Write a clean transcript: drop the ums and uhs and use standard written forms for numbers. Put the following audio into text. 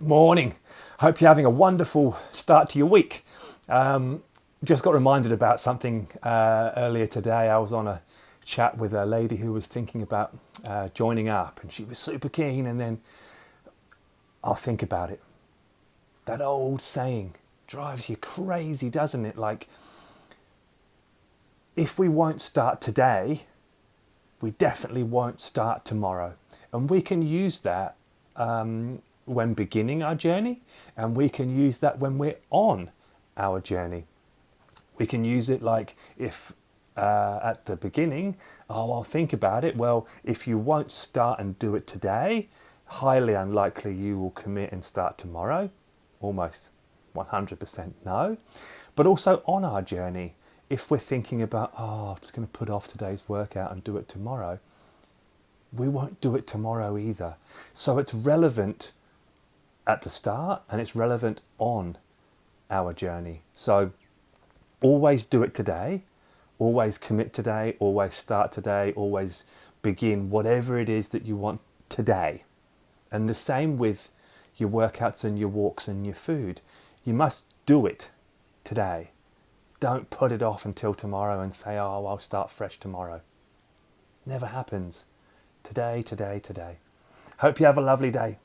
Morning. Hope you're having a wonderful start to your week. Just got reminded about something earlier today. I was on a chat with a lady who was thinking about joining up, and she was super keen. And then I'll think about it. That old saying drives you crazy, doesn't it? Like, if we won't start today, we definitely won't start tomorrow. And we can use that when beginning our journey, and we can use that when we're on our journey. We can use it like if at the beginning, I'll think about it. Well, if you won't start and do it today, highly unlikely you will commit and start tomorrow. Almost 100% no. But also on our journey, if we're thinking about, I'm just going to put off today's workout and do it tomorrow, we won't do it tomorrow either. So it's relevant at the start and it's relevant on our journey. So always do it today, always commit today, always start today, always begin whatever it is that you want today. And the same with your workouts and your walks and your food. You must do it today. Don't put it off until tomorrow and say, I'll start fresh tomorrow. Never happens. Today, today, today. Hope you have a lovely day.